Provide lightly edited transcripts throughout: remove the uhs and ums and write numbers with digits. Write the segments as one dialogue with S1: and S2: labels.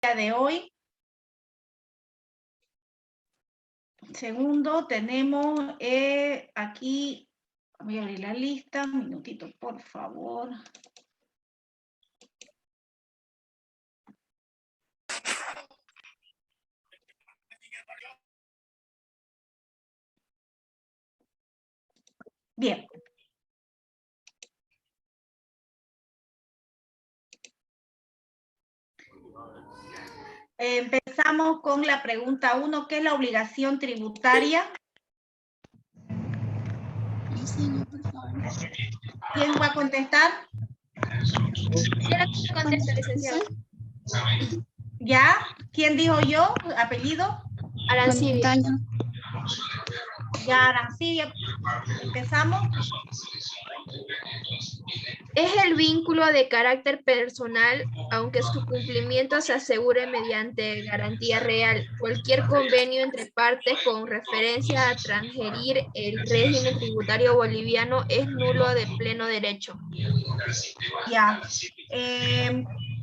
S1: de hoy. Segundo, tenemos aquí, voy a abrir la lista, un minutito, por favor. Bien. Empezamos con la pregunta 1, ¿qué es la obligación tributaria? ¿Quién va a contestar?
S2: Quiero contestar, licenciada.
S1: ¿Ya? ¿Quién dijo yo? ¿Apellido?
S2: Arancibia.
S1: Ya, Arancibia. ¿Empezamos?
S2: Es el vínculo de carácter personal, aunque su cumplimiento se asegure mediante garantía real. Cualquier convenio entre partes con referencia a transgerir el régimen tributario boliviano es nulo de pleno derecho.
S1: Ya.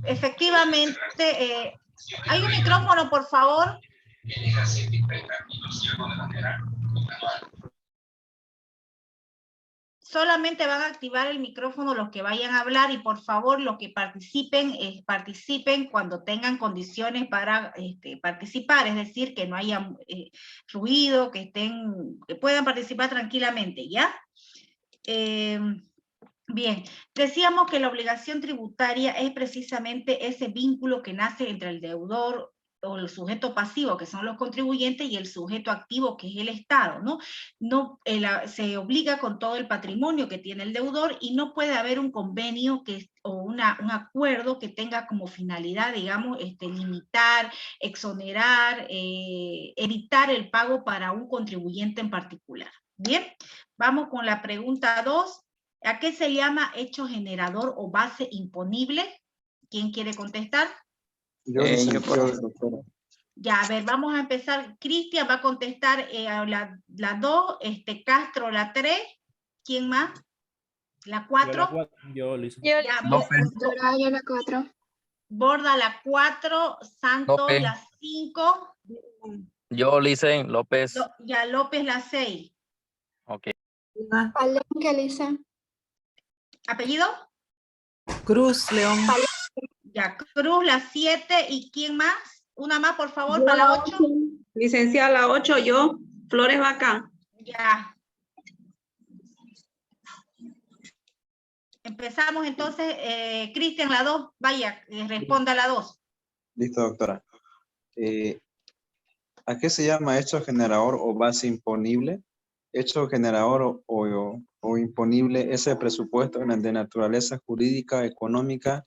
S1: Efectivamente, ¿hay un micrófono, por favor? Solamente van a activar el micrófono los que vayan a hablar y por favor los que participen, participen cuando tengan condiciones para participar, es decir, que no haya ruido, que puedan participar tranquilamente, ¿ya? Bien, decíamos que la obligación tributaria es precisamente ese vínculo que nace entre el deudor o el sujeto pasivo, que son los contribuyentes, y el sujeto activo, que es el Estado, ¿no? Se obliga con todo el patrimonio que tiene el deudor y no puede haber un convenio o un acuerdo que tenga como finalidad, digamos, limitar, exonerar, evitar el pago para un contribuyente en particular. Bien, vamos con la pregunta 2. ¿A qué se llama hecho generador o base imponible? ¿Quién quiere contestar?
S3: Yo, doctora.
S1: Ya, a ver, vamos a empezar. Cristian va a contestar la 2, Castro la 3. ¿Quién más? La 4.
S4: Yo lo hice.
S2: Yo
S5: la 4.
S1: Borda la 4, Santos
S6: López.
S1: la 5.
S6: Yo, Licen López.
S1: Ya, López la 6.
S6: Ok.
S5: Palenque, Lisa.
S1: ¿Apellido?
S7: Cruz, León.
S1: Ya, Cruz la 7. ¿Y quién más? Una más, por favor, para la 8.
S8: Licenciada, la 8, yo, Flores Vaca.
S1: Ya. Empezamos entonces, Cristian, la 2, vaya, responda la 2.
S3: Listo, doctora. ¿A qué se llama hecho generador o base imponible? Hecho generador o imponible es el presupuesto de naturaleza jurídica, económica,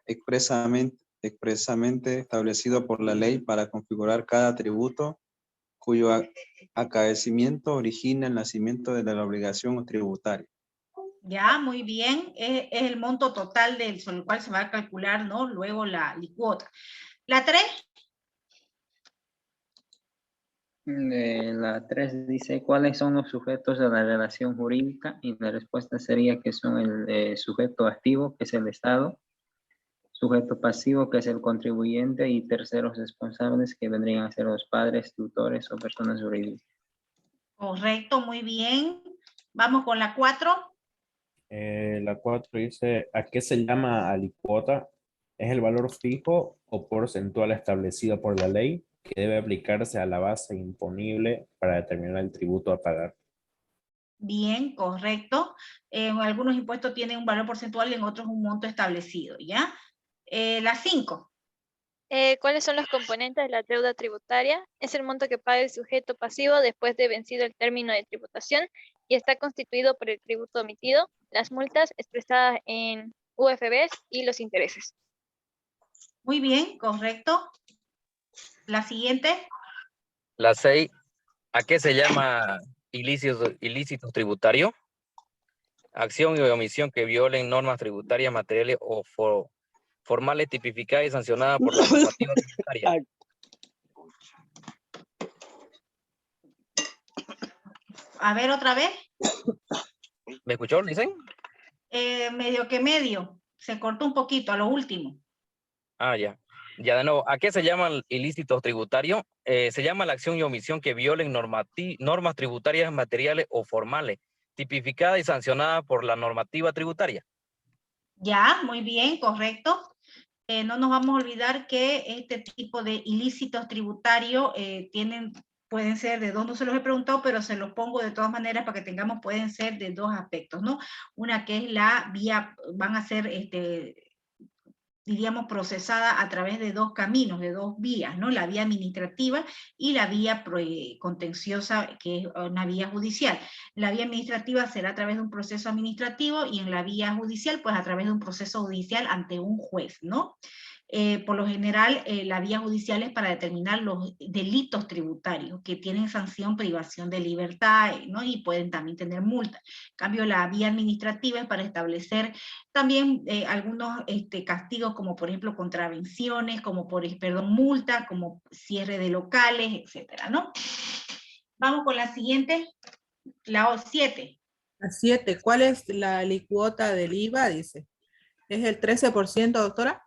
S3: expresamente establecido por la ley para configurar cada tributo cuyo acaecimiento origina el nacimiento de la obligación tributaria.
S1: Ya, muy bien. Es el monto total sobre el cual se va a calcular, ¿no? Luego la alicuota. La 3.
S9: La 3 dice, ¿cuáles son los sujetos de la relación jurídica? Y la respuesta sería que son el sujeto activo, que es el Estado, sujeto pasivo, que es el contribuyente, y terceros responsables, que vendrían a ser los padres, tutores o personas jurídicas.
S1: Correcto, muy bien. Vamos con la 4.
S4: La 4 dice, ¿a qué se llama alicuota? Es el valor fijo o porcentual establecido por la ley que debe aplicarse a la base imponible para determinar el tributo a pagar.
S1: Bien, correcto. Algunos impuestos tienen un valor porcentual y en otros un monto establecido, ¿ya? La 5.
S2: ¿Cuáles son los componentes de la deuda tributaria? Es el monto que paga el sujeto pasivo después de vencido el término de tributación y está constituido por el tributo omitido, las multas expresadas en UFBs y los intereses.
S1: Muy bien, correcto. La siguiente.
S6: La 6, ¿a qué se llama ilícito tributario? Acción y omisión que violen normas tributarias materiales o formales tipificadas y sancionadas por la normativa tributaria.
S1: A ver, otra vez.
S6: ¿Me escuchó, dicen?
S1: Medio. Se cortó un poquito a lo último.
S6: Ah, ya. Ya de nuevo, ¿a qué se llaman ilícitos tributarios? Se llama la acción y omisión que violen normas tributarias materiales o formales, tipificada y sancionada por la normativa tributaria.
S1: Ya, muy bien, correcto. No nos vamos a olvidar que este tipo de ilícitos tributarios pueden ser de dos, no se los he preguntado, pero se los pongo de todas maneras para que tengamos, pueden ser de dos aspectos, ¿no? Una que es la vía, van a ser, diríamos, procesada a través de dos caminos, de dos vías, ¿no? La vía administrativa y la vía contenciosa, que es una vía judicial. La vía administrativa será a través de un proceso administrativo y en la vía judicial, pues a través de un proceso judicial ante un juez, ¿no? Por lo general, la vía judicial es para determinar los delitos tributarios que tienen sanción privación de libertad, ¿no? Y pueden también tener multa. En cambio, la vía administrativa es para establecer también algunos castigos, como por ejemplo contravenciones, como multas, como cierre de locales, etcétera, ¿no? Vamos con la siguiente, la 7.
S7: La 7. ¿Cuál es la alícuota del IVA? Dice. ¿Es el 13%, doctora?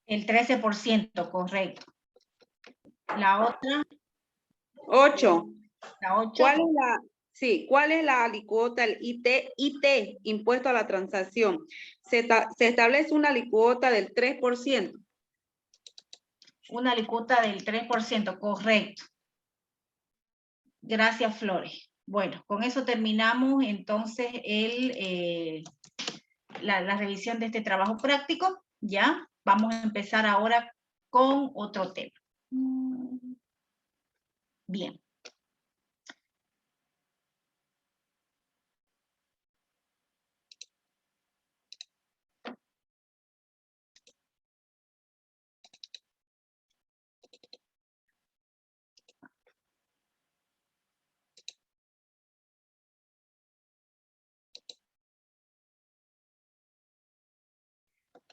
S1: El 13%, correcto. La otra.
S8: 8.
S1: La 8.
S8: ¿Cuál es la alícuota, el IT, impuesto a la transacción? Se establece una alícuota del 3%.
S1: Una alícuota del 3%, correcto. Gracias, Flores. Bueno, con eso terminamos entonces la revisión de este trabajo práctico. Ya, vamos a empezar ahora con otro tema. Bien.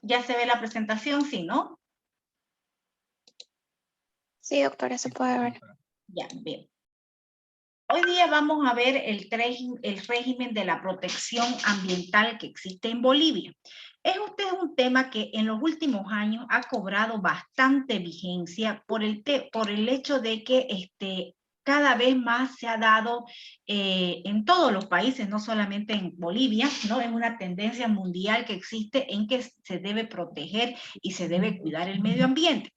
S1: Ya se ve la presentación, ¿sí, no?
S5: Sí, doctora, se puede ver.
S1: Ya, bien. Hoy día vamos a ver el régimen de la protección ambiental que existe en Bolivia. Este es un tema que en los últimos años ha cobrado bastante vigencia por el hecho de que cada vez más se ha dado en todos los países, no solamente en Bolivia, ¿no? Es una tendencia mundial que existe en que se debe proteger y se debe cuidar el medio ambiente.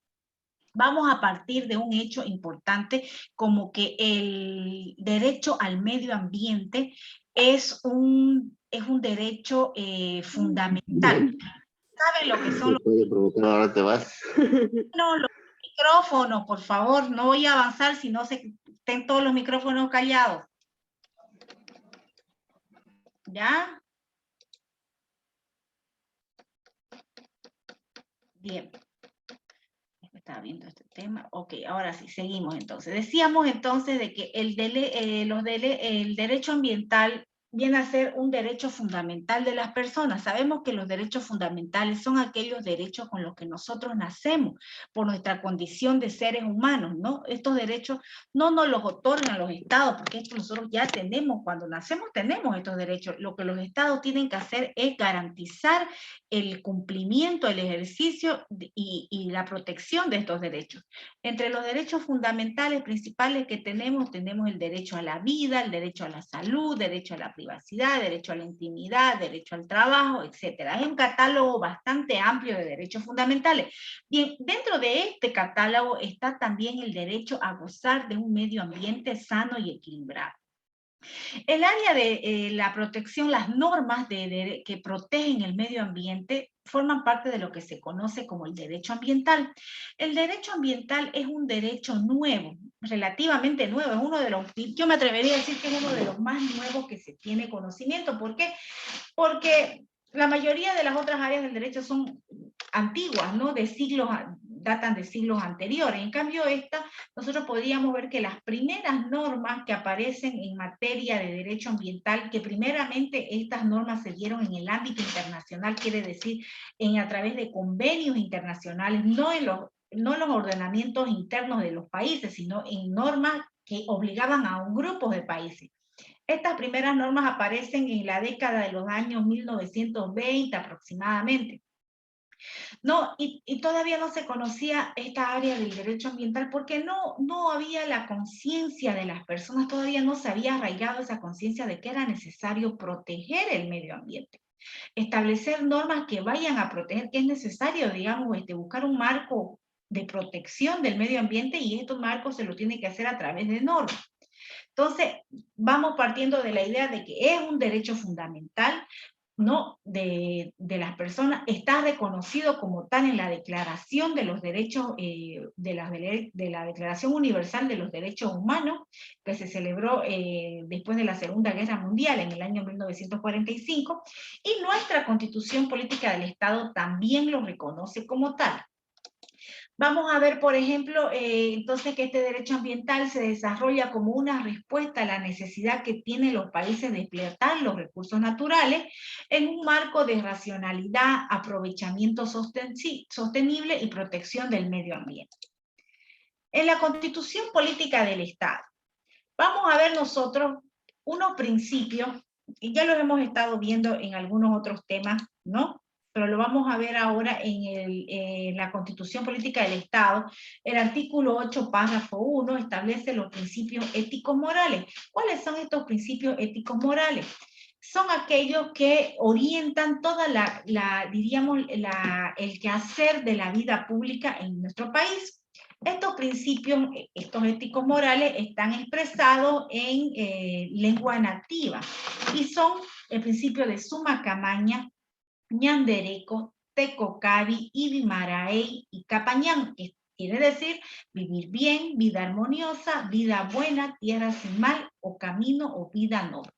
S1: Vamos a partir de un hecho importante como que el derecho al medio ambiente es un derecho fundamental. ¿Saben lo que son los micrófonos? Por favor, no voy a avanzar si no estén todos los micrófonos callados. ¿Ya? Bien. Estaba viendo este tema. Ok, ahora sí, seguimos entonces. Decíamos entonces de que el derecho ambiental viene a ser un derecho fundamental de las personas. Sabemos que los derechos fundamentales son aquellos derechos con los que nosotros nacemos por nuestra condición de seres humanos, ¿no? Estos derechos no nos los otorgan los estados, porque esto nosotros ya tenemos, cuando nacemos tenemos estos derechos. Lo que los estados tienen que hacer es garantizar el cumplimiento, el ejercicio y la protección de estos derechos. Entre los derechos fundamentales principales que tenemos el derecho a la vida, el derecho a la salud, derecho a la privacidad, derecho a la intimidad, derecho al trabajo, etc. Es un catálogo bastante amplio de derechos fundamentales. Bien, dentro de este catálogo está también el derecho a gozar de un medio ambiente sano y equilibrado. El área de la protección, las normas que protegen el medio ambiente forman parte de lo que se conoce como el derecho ambiental. El derecho ambiental es un derecho nuevo, relativamente nuevo, es uno de los, yo me atrevería a decir que es uno de los más nuevos que se tiene conocimiento. ¿Por qué? Porque la mayoría de las otras áreas del derecho son antiguas, ¿no? Datan de siglos anteriores. En cambio, nosotros podríamos ver que las primeras normas que aparecen en materia de derecho ambiental, que primeramente estas normas se dieron en el ámbito internacional, quiere decir a través de convenios internacionales, no en los ordenamientos internos de los países, sino en normas que obligaban a un grupo de países. Estas primeras normas aparecen en la década de los años 1920 aproximadamente. ¿no? Y todavía no se conocía esta área del derecho ambiental porque no había la conciencia de las personas, todavía no se había arraigado esa conciencia de que era necesario proteger el medio ambiente. Establecer normas que vayan a proteger, que es necesario, digamos, buscar un marco de protección del medio ambiente y estos marcos se lo tiene que hacer a través de normas. Entonces, vamos partiendo de la idea de que es un derecho fundamental, ¿no? de las personas, está reconocido como tal en la Declaración de los Derechos, de la Declaración Universal de los Derechos Humanos, que se celebró después de la Segunda Guerra Mundial en el año 1945, y nuestra Constitución Política del Estado también lo reconoce como tal. Vamos a ver, por ejemplo, entonces que este derecho ambiental se desarrolla como una respuesta a la necesidad que tienen los países de explotar los recursos naturales en un marco de racionalidad, aprovechamiento sostenible y protección del medio ambiente. En la Constitución Política del Estado, vamos a ver nosotros unos principios, y ya los hemos estado viendo en algunos otros temas, ¿no? Pero lo vamos a ver ahora en la Constitución Política del Estado. El artículo 8, párrafo 1, establece los principios éticos morales. ¿Cuáles son estos principios éticos morales? Son aquellos que orientan toda diríamos, el quehacer de la vida pública en nuestro país. Estos principios, estos éticos morales, están expresados en lengua nativa y son el principio de suma camaña, ñandereco, tecocavi, ibimaraey y capañán, que quiere decir vivir bien, vida armoniosa, vida buena, tierra sin mal, o camino o vida noble.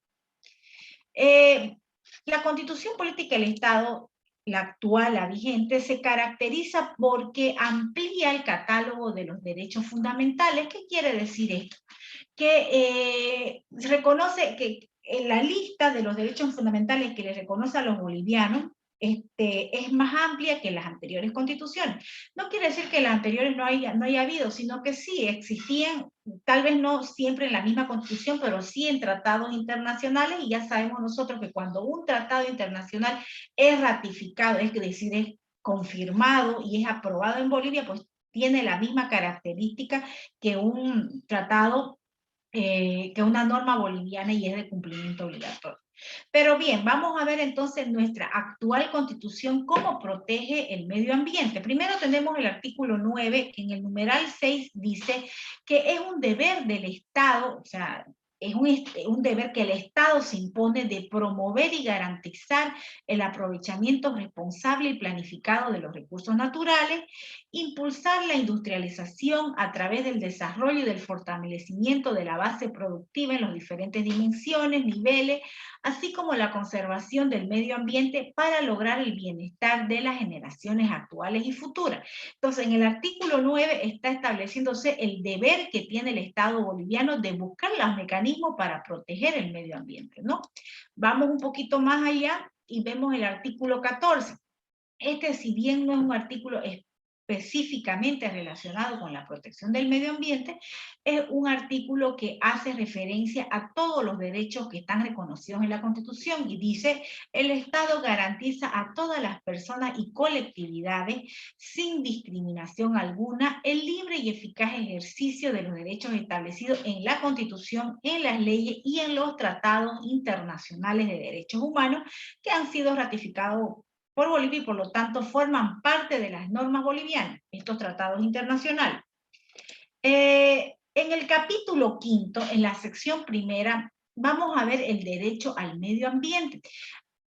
S1: La Constitución Política del Estado, la actual, la vigente, se caracteriza porque amplía el catálogo de los derechos fundamentales. ¿Qué quiere decir esto? Que reconoce que en la lista de los derechos fundamentales que le reconoce a los bolivianos es más amplia que las anteriores constituciones. No quiere decir que las anteriores no haya habido, sino que sí existían, tal vez no siempre en la misma constitución, pero sí en tratados internacionales, y ya sabemos nosotros que cuando un tratado internacional es ratificado, es decir, es confirmado y es aprobado en Bolivia, pues tiene la misma característica que un tratado, que una norma boliviana, y es de cumplimiento obligatorio. Pero bien, vamos a ver entonces nuestra actual constitución, cómo protege el medio ambiente. Primero tenemos el artículo 9, que en el numeral 6 dice que es un deber del Estado, o sea, es un deber que el Estado se impone de promover y garantizar el aprovechamiento responsable y planificado de los recursos naturales, impulsar la industrialización a través del desarrollo y del fortalecimiento de la base productiva en las diferentes dimensiones, niveles, así como la conservación del medio ambiente para lograr el bienestar de las generaciones actuales y futuras. Entonces, en el artículo 9 está estableciéndose el deber que tiene el Estado boliviano de buscar los mecanismos para proteger el medio ambiente, ¿no? Vamos un poquito más allá y vemos el artículo 14. Si bien no es un artículo específicamente relacionado con la protección del medio ambiente, es un artículo que hace referencia a todos los derechos que están reconocidos en la Constitución y dice: el Estado garantiza a todas las personas y colectividades, sin discriminación alguna, el libre y eficaz ejercicio de los derechos establecidos en la Constitución, en las leyes y en los tratados internacionales de derechos humanos que han sido ratificados por Bolivia y por lo tanto forman parte de las normas bolivianas, estos tratados internacionales. En el capítulo 5, en la sección primera, vamos a ver el derecho al medio ambiente.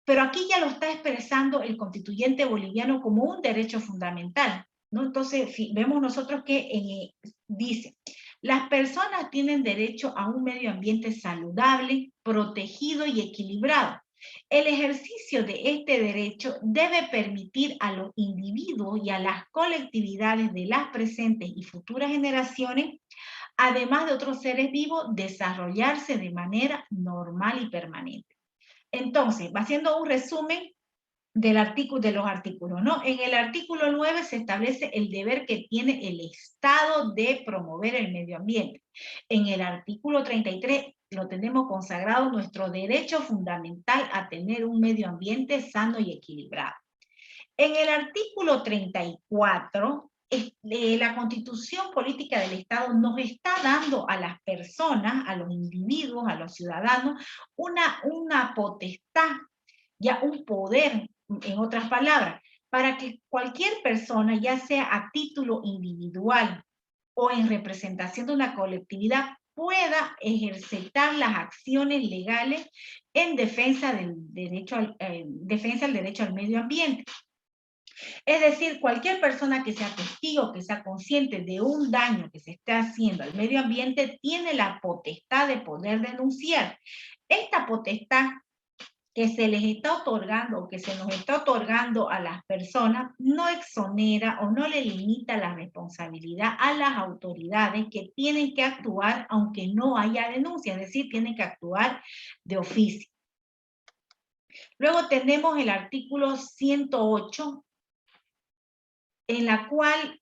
S1: Pero aquí ya lo está expresando el constituyente boliviano como un derecho fundamental, ¿no? Entonces, vemos nosotros que dice: las personas tienen derecho a un medio ambiente saludable, protegido y equilibrado. El ejercicio de este derecho debe permitir a los individuos y a las colectividades de las presentes y futuras generaciones, además de otros seres vivos, desarrollarse de manera normal y permanente. Entonces, va haciendo un resumen de los artículos, ¿no? En el artículo 9 se establece el deber que tiene el Estado de promover el medio ambiente. En el artículo 33 lo tenemos consagrado nuestro derecho fundamental a tener un medio ambiente sano y equilibrado. En el artículo 34, la Constitución Política del Estado nos está dando a las personas, a los individuos, a los ciudadanos, una potestad, ya un poder, en otras palabras, para que cualquier persona, ya sea a título individual o en representación de una colectividad, pueda ejercitar las acciones legales en defensa del derecho al medio ambiente. Es decir, cualquier persona que sea testigo, que sea consciente de un daño que se está haciendo al medio ambiente, tiene la potestad de poder denunciar. Esta potestad que se les está otorgando o que se nos está otorgando a las personas no exonera o no le limita la responsabilidad a las autoridades que tienen que actuar aunque no haya denuncia, es decir, tienen que actuar de oficio. Luego tenemos el artículo 108, en la cual,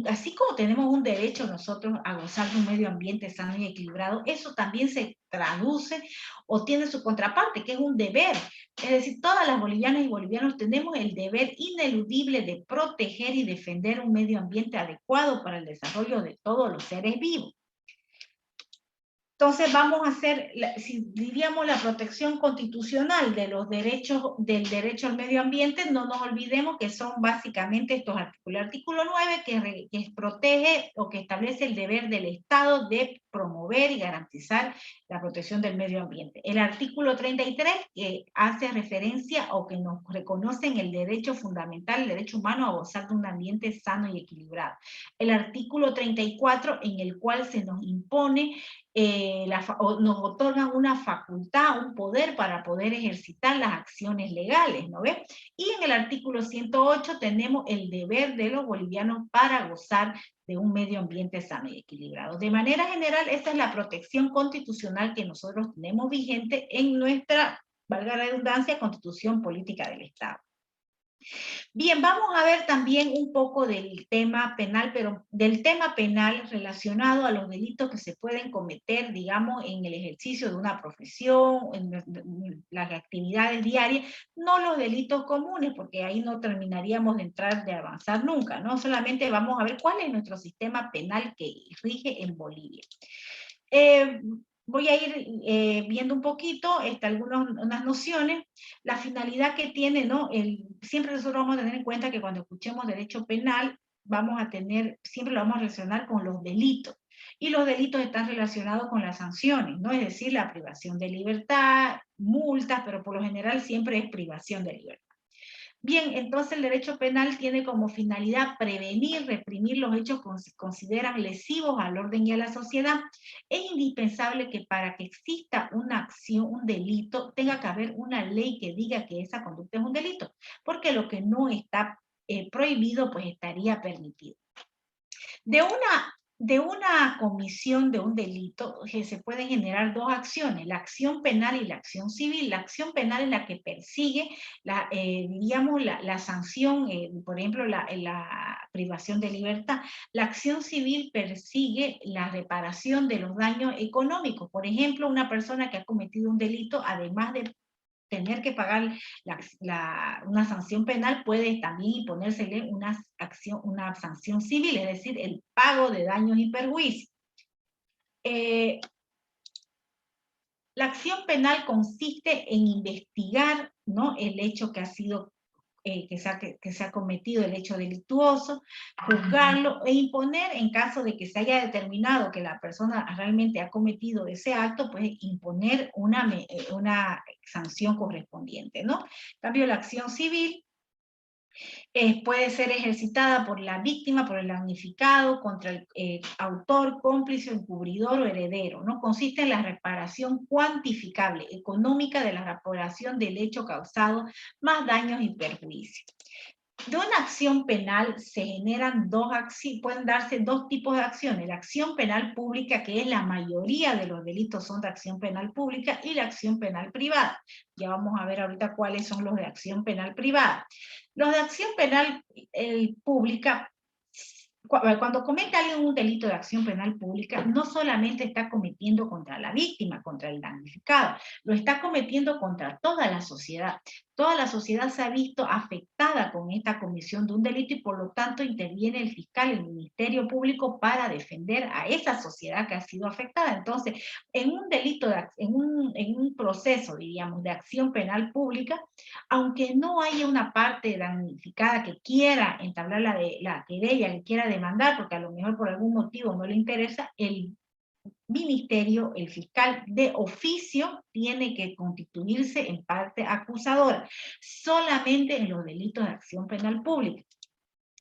S1: así como tenemos un derecho nosotros a gozar de un medio ambiente sano y equilibrado, eso también se traduce o tiene su contraparte, que es un deber. Es decir, todas las bolivianas y bolivianos tenemos el deber ineludible de proteger y defender un medio ambiente adecuado para el desarrollo de todos los seres vivos. Entonces vamos a hacer, si diríamos, la protección constitucional de los derechos, del derecho al medio ambiente. No nos olvidemos que son básicamente estos artículos. El artículo 9 que protege o que establece el deber del Estado de promover y garantizar la protección del medio ambiente. El artículo 33 que hace referencia o que nos reconoce en el derecho fundamental, el derecho humano a gozar de un ambiente sano y equilibrado. El artículo 34 en el cual se nos impone nos otorgan una facultad, un poder para poder ejercitar las acciones legales, ¿no ve? Y en el artículo 108 tenemos el deber de los bolivianos para gozar de un medio ambiente sano y equilibrado. De manera general, esta es la protección constitucional que nosotros tenemos vigente en nuestra, valga la redundancia, Constitución Política del Estado. Bien, vamos a ver también un poco del tema penal, pero del tema penal relacionado a los delitos que se pueden cometer, digamos, en el ejercicio de una profesión, en las actividades diarias, no los delitos comunes, porque ahí no terminaríamos de entrar, de avanzar nunca, ¿no? Solamente vamos a ver cuál es nuestro sistema penal que rige en Bolivia. Voy a ir viendo un poquito unas nociones, la finalidad que tiene, ¿no? Siempre nosotros vamos a tener en cuenta que cuando escuchemos derecho penal, siempre lo vamos a relacionar con los delitos, y los delitos están relacionados con las sanciones, ¿no? Es decir, la privación de libertad, multas, pero por lo general siempre es privación de libertad. Bien, entonces el derecho penal tiene como finalidad prevenir, reprimir los hechos que se consideran lesivos al orden y a la sociedad. Es indispensable que para que exista una acción, un delito, tenga que haber una ley que diga que esa conducta es un delito, porque lo que no está prohibido, pues estaría permitido. De una comisión de un delito se pueden generar dos acciones, la acción penal y la acción civil. La acción penal es la que persigue, la sanción, por ejemplo, la privación de libertad. La acción civil persigue la reparación de los daños económicos. Por ejemplo, una persona que ha cometido un delito, además de tener que pagar una sanción penal, puede también imponérsele una sanción civil, es decir, el pago de daños y perjuicios. La acción penal consiste en investigar, ¿no?, el hecho que ha sido que se ha cometido, el hecho delictuoso, juzgarlo e imponer, en caso de que se haya determinado que la persona realmente ha cometido ese acto, pues imponer una sanción correspondiente, ¿no? En cambio, la acción civil puede ser ejercitada por la víctima, por el damnificado, contra el autor, cómplice, encubridor o heredero, ¿no? Consiste en la reparación cuantificable, económica, de la reparación del hecho causado, más daños y perjuicios. De una acción penal se generan pueden darse dos tipos de acciones: la acción penal pública, que es la mayoría de los delitos son de acción penal pública, y la acción penal privada. Ya vamos a ver ahorita cuáles son los de acción penal privada. Los de acción penal pública Cuando comete alguien un delito de acción penal pública, no solamente está cometiendo contra la víctima, contra el damnificado, lo está cometiendo contra toda la sociedad. Toda la sociedad se ha visto afectada con esta comisión de un delito y por lo tanto interviene el fiscal, el Ministerio Público para defender a esa sociedad que ha sido afectada. Entonces, en un delito, en un proceso, diríamos, de acción penal pública, aunque no haya una parte damnificada que quiera entablar la querella, que quiera demandar, porque a lo mejor por algún motivo no le interesa, el ministerio, el fiscal de oficio, tiene que constituirse en parte acusadora, solamente en los delitos de acción penal pública.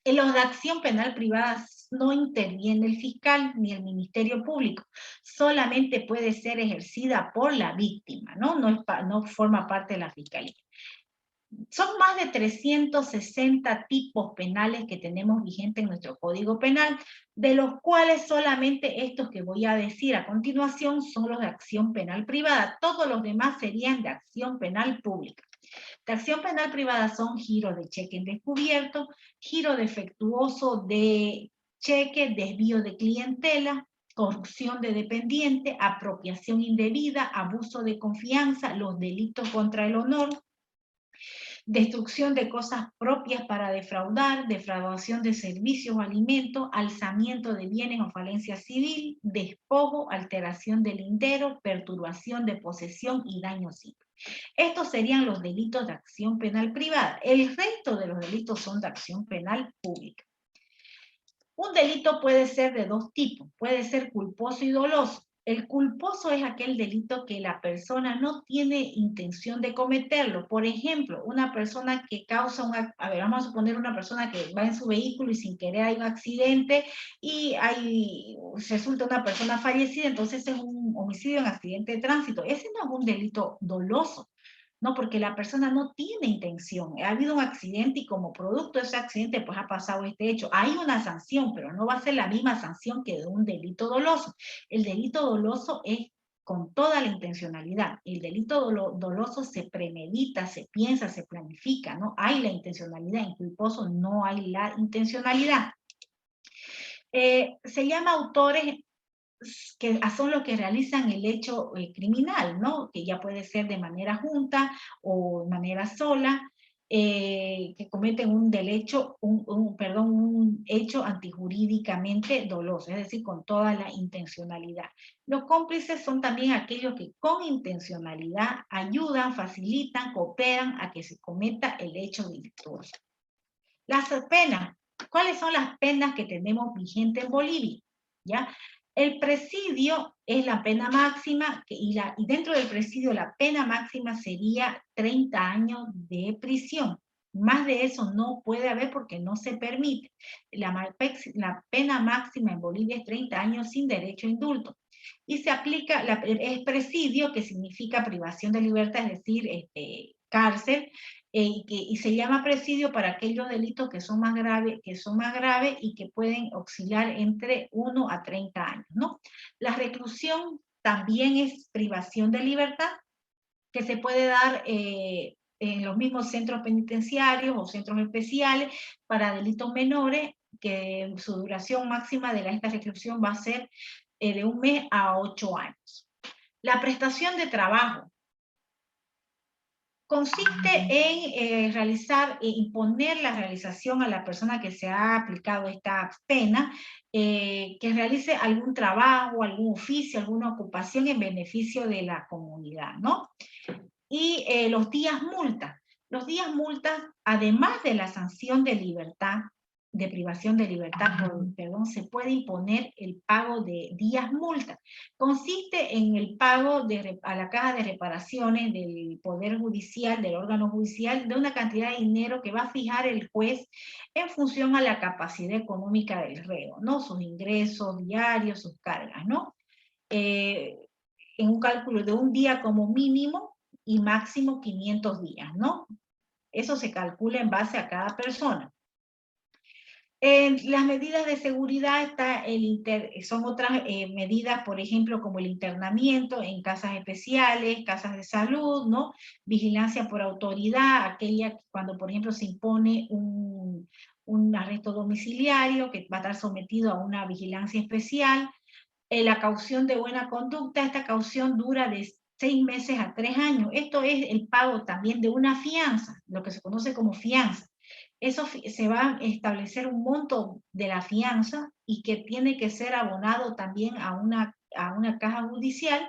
S1: En los de acción penal privada no interviene el fiscal ni el Ministerio Público, solamente puede ser ejercida por la víctima, ¿no? No forma parte de la fiscalía. Son más de 360 tipos penales que tenemos vigentes en nuestro Código Penal, de los cuales solamente estos que voy a decir a continuación son los de acción penal privada. Todos los demás serían de acción penal pública. De acción penal privada son giro de cheque encubierto, giro defectuoso de cheque, desvío de clientela, corrupción de dependiente, apropiación indebida, abuso de confianza, los delitos contra el honor, destrucción de cosas propias para defraudar, defraudación de servicios o alimentos, alzamiento de bienes o falencia civil, despojo, alteración del lindero, perturbación de posesión y daño civil. Estos serían los delitos de acción penal privada. El resto de los delitos son de acción penal pública. Un delito puede ser de dos tipos, puede ser culposo y doloso. El culposo es aquel delito que la persona no tiene intención de cometerlo. Por ejemplo, una persona que causa vamos a suponer una persona que va en su vehículo y sin querer hay un accidente y resulta una persona fallecida, entonces es un homicidio en accidente de tránsito. Ese no es un delito doloso. No, porque la persona no tiene intención. Ha habido un accidente y como producto de ese accidente pues ha pasado este hecho. Hay una sanción, pero no va a ser la misma sanción que de un delito doloso. El delito doloso es con toda la intencionalidad. El delito doloso se premedita, se piensa, se planifica, ¿no? Hay la intencionalidad, en culposo no hay la intencionalidad. Se llama autores que son los que realizan el hecho criminal, ¿no? Que ya puede ser de manera junta o de manera sola, que cometen un hecho antijurídicamente doloso, es decir, con toda la intencionalidad. Los cómplices son también aquellos que con intencionalidad ayudan, facilitan, cooperan a que se cometa el hecho delictuoso. Las penas. ¿Cuáles son las penas que tenemos vigentes en Bolivia? ¿Ya? El presidio es la pena máxima y dentro del presidio la pena máxima sería 30 años de prisión. Más de eso no puede haber porque no se permite. La pena máxima en Bolivia es 30 años sin derecho a indulto. Y se aplica, es presidio, que significa privación de libertad, es decir, cárcel, y se llama presidio para aquellos delitos que son más graves y que pueden oscilar entre 1 a 30 años, ¿no? La reclusión también es privación de libertad, que se puede dar en los mismos centros penitenciarios o centros especiales para delitos menores, que su duración máxima de esta reclusión va a ser de 1 mes a 8 años. La prestación de trabajo consiste en imponer la realización a la persona que se ha aplicado esta pena, que realice algún trabajo, algún oficio, alguna ocupación en beneficio de la comunidad, ¿no? Y los días multa. Los días multa, además de la sanción de libertad, de privación de libertad, se puede imponer el pago de días multa. Consiste en el pago a la caja de reparaciones del Poder Judicial, del órgano judicial, de una cantidad de dinero que va a fijar el juez en función a la capacidad económica del reo, ¿no? Sus ingresos diarios, sus cargas, ¿no? En un cálculo de un día como mínimo y máximo 500 días, ¿no? Eso se calcula en base a cada persona. Las medidas de seguridad son otras medidas, por ejemplo, como el internamiento en casas especiales, casas de salud, ¿no? Vigilancia por autoridad, aquella cuando, por ejemplo, se impone un arresto domiciliario que va a estar sometido a una vigilancia especial. La caución de buena conducta, esta caución dura de 6 meses a 3 años. Esto es el pago también de una fianza, lo que se conoce como fianza. Eso se va a establecer un monto de la fianza y que tiene que ser abonado también a una caja judicial,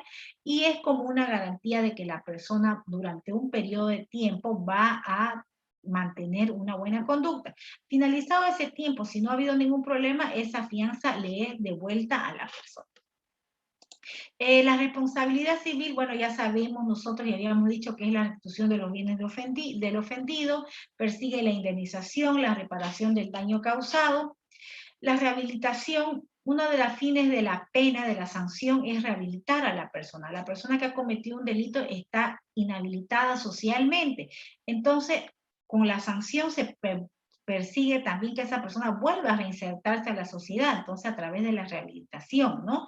S1: y es como una garantía de que la persona durante un periodo de tiempo va a mantener una buena conducta. Finalizado ese tiempo, si no ha habido ningún problema, esa fianza le es devuelta a la persona. La responsabilidad civil, bueno, ya sabemos, nosotros ya habíamos dicho que es la restitución de los bienes del ofendido, persigue la indemnización, la reparación del daño causado. La rehabilitación, uno de los fines de la pena, de la sanción, es rehabilitar a la persona. La persona que ha cometido un delito está inhabilitada socialmente. Entonces, con la sanción se persigue también que esa persona vuelva a reinsertarse a la sociedad, entonces a través de la rehabilitación, ¿no?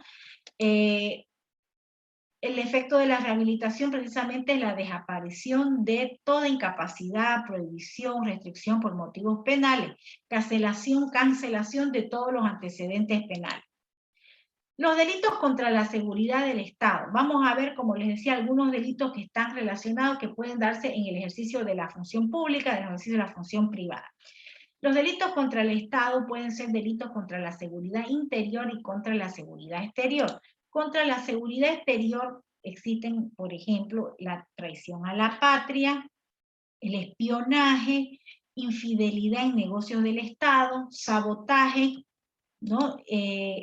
S1: El efecto de la rehabilitación precisamente es la desaparición de toda incapacidad, prohibición, restricción por motivos penales, cancelación de todos los antecedentes penales. Los delitos contra la seguridad del Estado. Vamos a ver, como les decía, algunos delitos que están relacionados, que pueden darse en el ejercicio de la función pública, en el ejercicio de la función privada. Los delitos contra el Estado pueden ser delitos contra la seguridad interior y contra la seguridad exterior. Contra la seguridad exterior existen, por ejemplo, la traición a la patria, el espionaje, infidelidad en negocios del Estado, sabotaje, ¿no?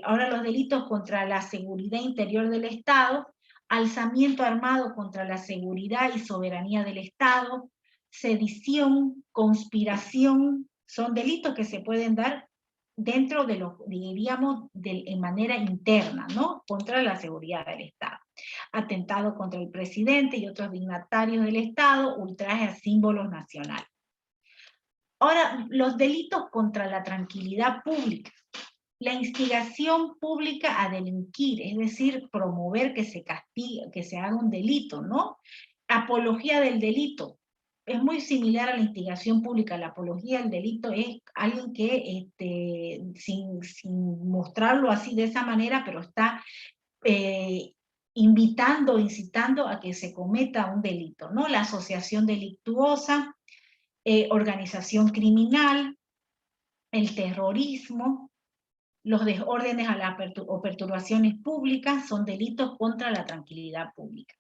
S1: Ahora los delitos contra la seguridad interior del Estado, alzamiento armado contra la seguridad y soberanía del Estado, sedición, conspiración, son delitos que se pueden dar dentro de los, diríamos, en manera interna, ¿no? Contra la seguridad del Estado. Atentado contra el presidente y otros dignatarios del Estado, ultraje a símbolos nacionales. Ahora, los delitos contra la tranquilidad pública. La instigación pública a delinquir, es decir, promover que se castigue, que se haga un delito, ¿no? Apología del delito. Es muy similar a la instigación pública. La apología del delito es alguien que, sin mostrarlo así de esa manera, pero está invitando, incitando a que se cometa un delito, ¿no? La asociación delictuosa, organización criminal, el terrorismo, los desórdenes o perturbaciones públicas son delitos contra la tranquilidad pública.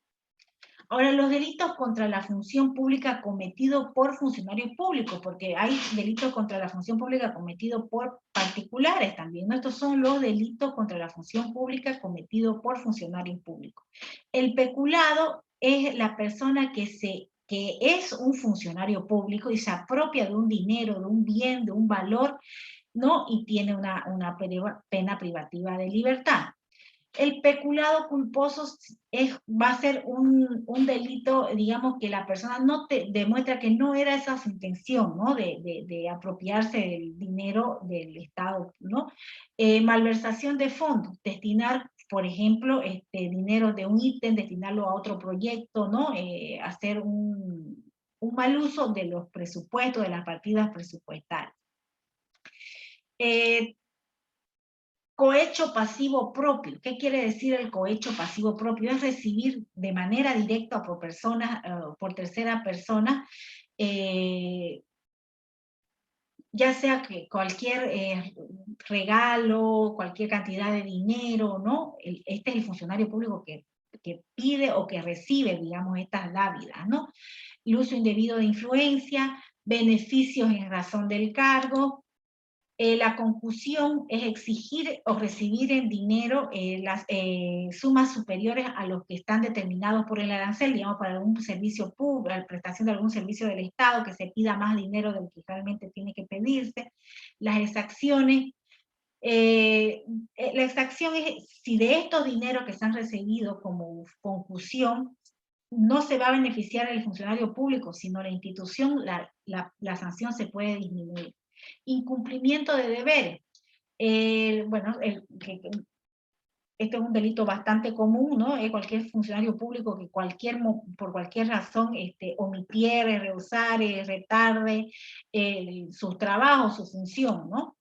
S1: Ahora, los delitos contra la función pública cometidos por funcionarios públicos, porque hay delitos contra la función pública cometidos por particulares también, ¿no? Estos son los delitos contra la función pública cometidos por funcionarios públicos. El peculado es la persona que es un funcionario público y se apropia de un dinero, de un bien, de un valor, ¿no? Y tiene una pena privativa de libertad. El peculado culposo va a ser un delito, digamos, que la persona no demuestra que no era esa su intención, ¿no? De apropiarse del dinero del Estado, ¿no? Malversación de fondos, destinar, por ejemplo, dinero de un ítem, destinarlo a otro proyecto, ¿no? Hacer un mal uso de los presupuestos, de las partidas presupuestarias. Cohecho pasivo propio. ¿Qué quiere decir el cohecho pasivo propio? Es recibir de manera directa o por persona, por tercera persona, ya sea que cualquier regalo, cualquier cantidad de dinero, ¿no? Este es el funcionario público que pide o que recibe, digamos, estas dávidas, ¿no? El uso indebido de influencia, beneficios en razón del cargo. La concusión es exigir o recibir en dinero las sumas superiores a los que están determinados por el arancel, digamos, para algún servicio público, la prestación de algún servicio del Estado, que se pida más dinero del que realmente tiene que pedirse. Las exacciones. La exacción es si de estos dineros que se han recibido como concusión, no se va a beneficiar el funcionario público, sino la institución, la sanción se puede disminuir. Incumplimiento de deberes. Bueno, Este es un delito bastante común, ¿no? Cualquier funcionario público que por cualquier razón omitiere, rehusare, retarde sus trabajos, su función, ¿no?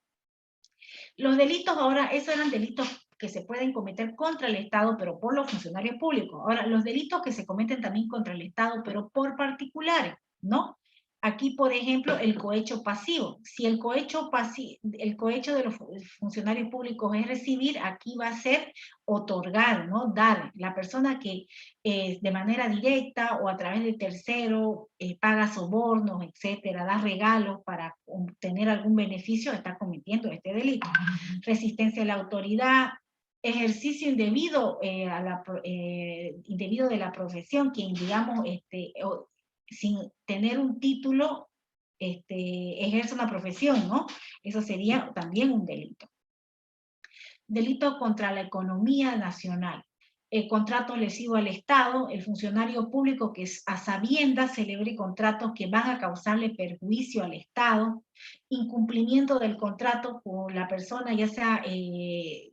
S1: Los delitos ahora, esos eran delitos que se pueden cometer contra el Estado, pero por los funcionarios públicos. Ahora, los delitos que se cometen también contra el Estado, pero por particulares, ¿no? Aquí, por ejemplo, el cohecho pasivo. Si el cohecho de los funcionarios públicos es recibir, aquí va a ser otorgar, ¿no? Dar. La persona que de manera directa o a través de tercero paga sobornos, etcétera, da regalos para obtener algún beneficio, está cometiendo este delito. Resistencia a la autoridad, ejercicio indebido, indebido de la profesión, quien digamos sin tener un título ejerce una profesión, ¿no? Eso sería también un delito. Delito contra la economía nacional. Contratos lesivos al Estado, el funcionario público que a sabiendas celebre contratos que van a causarle perjuicio al Estado, incumplimiento del contrato con la persona, ya sea que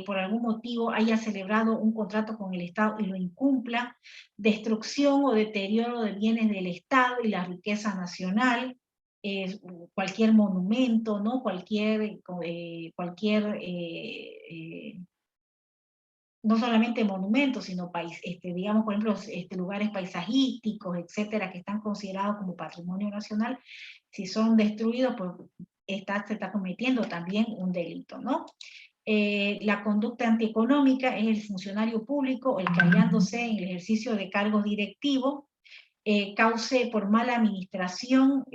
S1: por algún motivo haya celebrado un contrato con el Estado y lo incumpla, destrucción o deterioro de bienes del Estado y la riqueza nacional, cualquier monumento, ¿no? No solamente monumentos, sino digamos, por ejemplo, lugares paisajísticos, etcétera, que están considerados como patrimonio nacional, si son destruidos, pues se está cometiendo también un delito, ¿no? La conducta antieconómica es el funcionario público, el que hallándose en el ejercicio de cargos directivos, cause por mala administración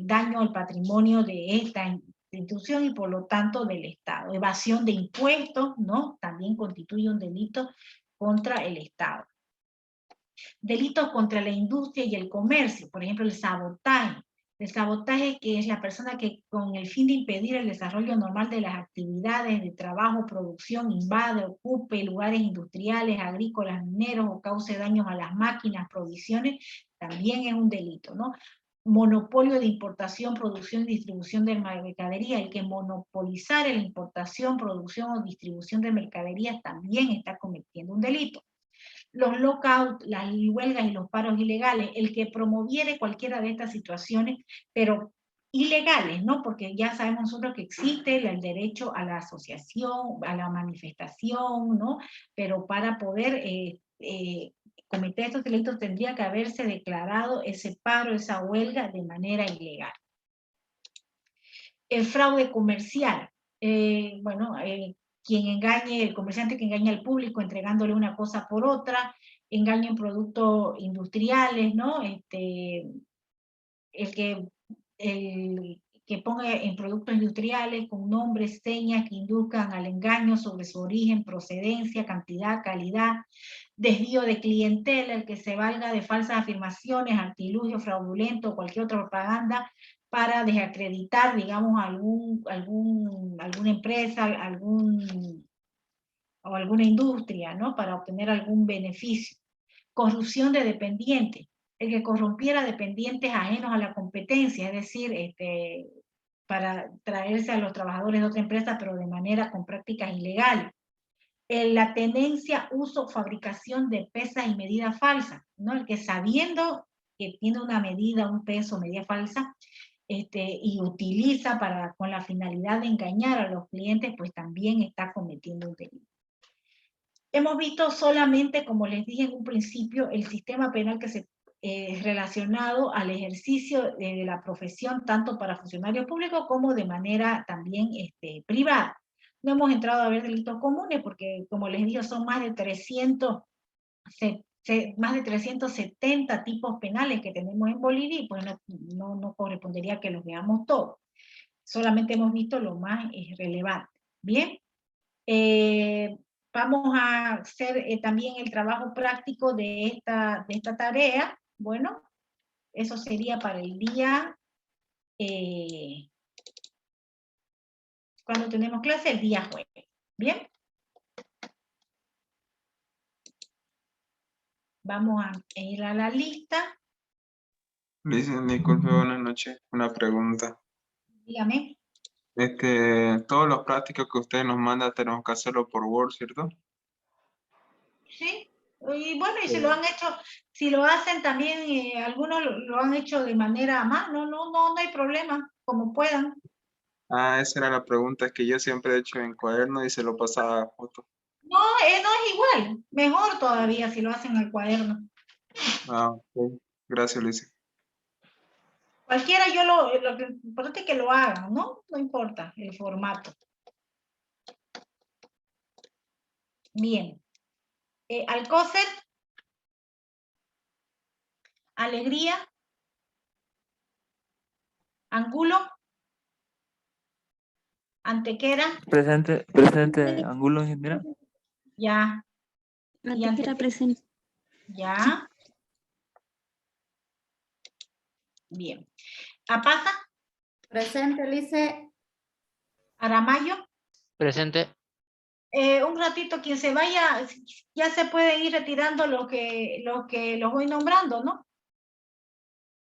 S1: daño al patrimonio de esta institución y por lo tanto del Estado. Evasión de impuestos, ¿no? También constituye un delito contra el Estado. Delitos contra la industria y el comercio, por ejemplo, el sabotaje. El sabotaje, que es la persona que con el fin de impedir el desarrollo normal de las actividades de trabajo, producción, invade, ocupe lugares industriales, agrícolas, mineros o cause daños a las máquinas, provisiones, también es un delito, ¿no? Monopolio de importación, producción y distribución de mercadería. El que monopolizar la importación, producción o distribución de mercaderías también está cometiendo un delito. Los lockouts, las huelgas y los paros ilegales, el que promoviere cualquiera de estas situaciones, pero ilegales, ¿no? Porque ya sabemos nosotros que existe el derecho a la asociación, a la manifestación, ¿no? Pero para poder cometer estos delitos tendría que haberse declarado ese paro, esa huelga de manera ilegal. El fraude comercial, quien engañe, el comerciante que engaña al público entregándole una cosa por otra, engaño en productos industriales, ¿no? El que ponga en productos industriales con nombres, señas que induzcan al engaño sobre su origen, procedencia, cantidad, calidad, desvío de clientela, el que se valga de falsas afirmaciones, artilugio fraudulento o cualquier otra propaganda para desacreditar, digamos, alguna empresa, o alguna industria, ¿no? Para obtener algún beneficio. Corrupción de dependientes, el que corrompiera dependientes ajenos a la competencia, es decir, para traerse a los trabajadores de otra empresa, pero de manera con prácticas ilegales. La tenencia, uso, fabricación de pesas y medidas falsas, ¿no? El que sabiendo que tiene una medida, un peso, medida falsa, y utiliza con la finalidad de engañar a los clientes, pues también está cometiendo un delito. Hemos visto solamente, como les dije en un principio, el sistema penal que se relacionado al ejercicio de la profesión, tanto para funcionarios públicos como de manera también privada. No hemos entrado a ver delitos comunes porque, como les digo, son más de 370 tipos penales que tenemos en Bolivia y pues no correspondería que los veamos todos. Solamente hemos visto lo más relevante. Bien. Vamos a hacer también el trabajo práctico de esta tarea. Bueno, eso sería para el día, cuando tenemos clase, el día jueves. Bien. Vamos a ir a la lista.
S10: Disculpe, buenas noches. Una pregunta.
S1: Dígame.
S10: Todos los prácticos que usted nos manda tenemos que hacerlo por Word, ¿cierto?
S1: Sí, y bueno, y si lo han hecho, si lo hacen también, algunos lo han hecho de manera a mano, no hay problema, como puedan.
S10: Ah, esa era la pregunta, es que yo siempre he hecho en cuaderno y se lo pasaba a foto.
S1: No, no es igual, mejor todavía si lo hacen al cuaderno.
S10: Ah, ok. Gracias, Luis.
S1: Cualquiera yo lo que importa es que lo hagan, ¿no? No importa el formato. Bien. Alcócer. Alegría. Angulo. Antequera.
S11: Presente, Angulo, ingeniera.
S1: Ya. Y
S5: Antequera presente.
S1: Ya. Bien. Apaza.
S12: Presente, Lice.
S1: Aramayo.
S13: Presente.
S1: Un ratito, quien se vaya, ya se puede ir retirando lo que los voy nombrando, ¿no?